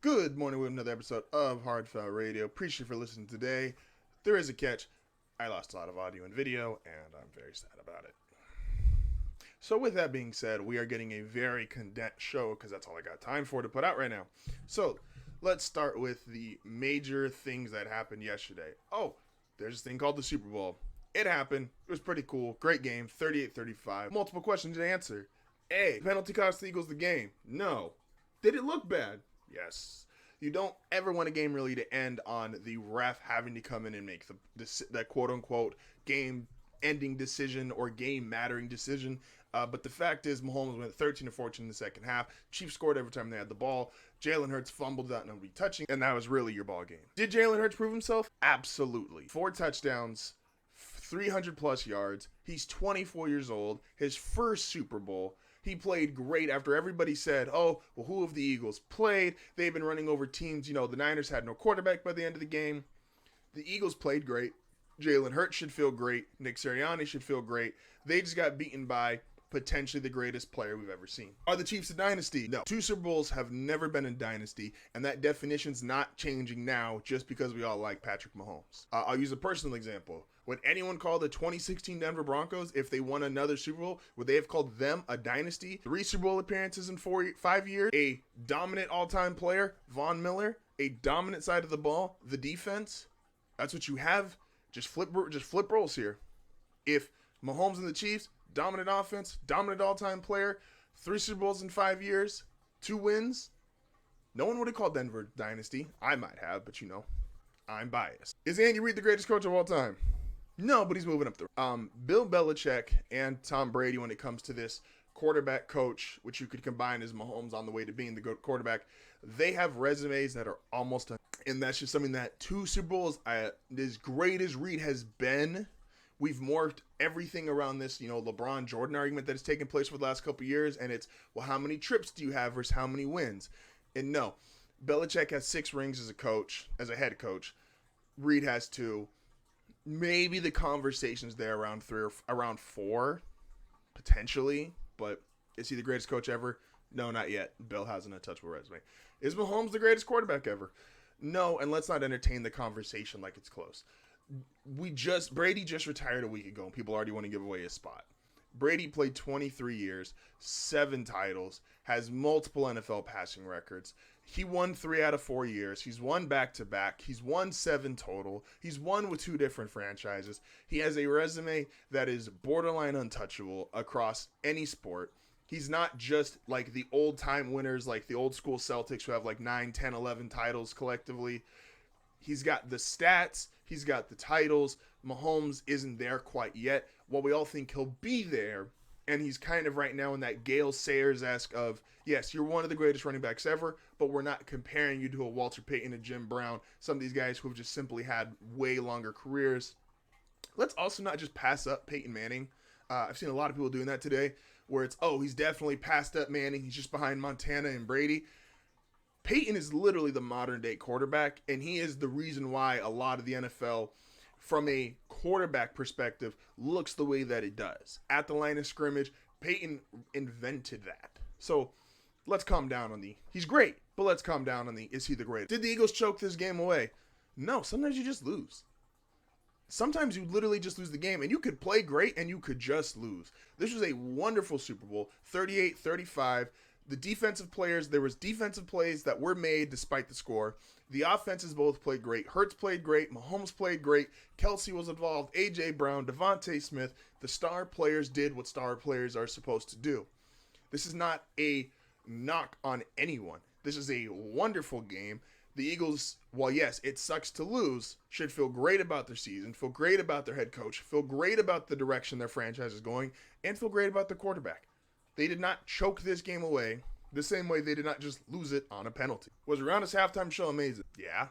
Good morning with another episode of HardFoul Radio. Appreciate you for listening today. There is a catch. I lost a lot of audio and video, and I'm very sad about it. So with that being said, we are getting a very condensed show because that's all I got time for to put out right now. So let's start with the major things that happened yesterday. Oh, there's this thing called the Super Bowl. It happened. It was pretty cool. Great game. 38-35. Multiple questions to answer. A. Penalty cost the Eagles the game. No. Did it look bad? Yes. You don't ever want a game really to end on the ref having to come in and make the quote-unquote game-ending decision or game-mattering decision. But the fact is, Mahomes went 13-14 in the second half. Chiefs scored every time they had the ball. Jalen Hurts fumbled without nobody touching, and that was really your ball game. Did Jalen Hurts prove himself? Absolutely. 4 touchdowns, 300-plus yards. He's 24 years old. His first Super Bowl. He played great after everybody said, oh, well, who have the Eagles played? They've been running over teams. You know, the Niners had no quarterback by the end of the game. The Eagles played great. Jalen Hurts should feel great. Nick Sirianni should feel great. They just got beaten by potentially the greatest player we've ever seen. Are the Chiefs a dynasty? No. 2 Super Bowls have never been a dynasty, and that definition's not changing now just because we all like Patrick Mahomes. I'll use a personal example. Would anyone call the 2016 Denver Broncos, if they won another Super Bowl, would they have called them a dynasty? 3 Super Bowl appearances in 5 years, a dominant all-time player, Von Miller, a dominant side of the ball, the defense. That's what you have. Just flip roles here. If Mahomes and the Chiefs, dominant offense, dominant all-time player, 3 Super Bowls in 5 years, 2 wins, no one would have called Denver dynasty. I might have, but you know, I'm biased. Is Andy Reid the greatest coach of all time? No, but he's moving up the Bill Belichick and Tom Brady, when it comes to this quarterback coach, which you could combine as Mahomes on the way to being the GOAT quarterback, they have resumes that are almost done. And that's just something that 2 Super Bowls, as great as Reid has been, we've morphed everything around this, you know, LeBron Jordan argument that has taken place for the last couple of years. And it's, well, how many trips do you have versus how many wins? And no, Belichick has 6 rings as a coach, as a head coach. Reid has 2. Maybe the conversation's there around 3 or around 4, potentially. But is he the greatest coach ever? No, not yet. Bill has an untouchable resume. Is Mahomes the greatest quarterback ever? No, and let's not entertain the conversation like it's close. Brady just retired a week ago, and people already want to give away his spot. Brady played 23 years, 7 titles, has multiple NFL passing records. He won 3 out of 4 years. He's won back-to-back. He's won 7 total. He's won with 2 different franchises. He has a resume that is borderline untouchable across any sport. He's not just like the old-time winners, like the old-school Celtics who have like 9, 10, 11 titles collectively. He's got the stats. He's got the titles. Mahomes isn't there quite yet. While we all think he'll be there, and he's kind of right now in that Gale Sayers-esque of, yes, you're one of the greatest running backs ever, but we're not comparing you to a Walter Payton and Jim Brown, some of these guys who have just simply had way longer careers. Let's also not just pass up Peyton Manning. I've seen a lot of people doing that today, where it's, oh, he's definitely passed up Manning. He's just behind Montana and Brady. Peyton is literally the modern-day quarterback, and he is the reason why a lot of the NFL, from a quarterback perspective, looks the way that it does. At the line of scrimmage, Peyton invented that. So let's calm down on he's great, but let's calm down on is he the greatest? Did the Eagles choke this game away? No, sometimes you just lose. Sometimes you literally just lose the game, and you could play great, and you could just lose. This was a wonderful Super Bowl, 38-35. The defensive players, there was defensive plays that were made despite the score. The offenses both played great. Hurts played great. Mahomes played great. Kelsey was involved. A.J. Brown, Devontae Smith. The star players did what star players are supposed to do. This is not a knock on anyone. This is a wonderful game. The Eagles, while yes, it sucks to lose, should feel great about their season, feel great about their head coach, feel great about the direction their franchise is going, and feel great about their quarterback. They did not choke this game away the same way they did not just lose it on a penalty. Was Rihanna's halftime show amazing? Yeah.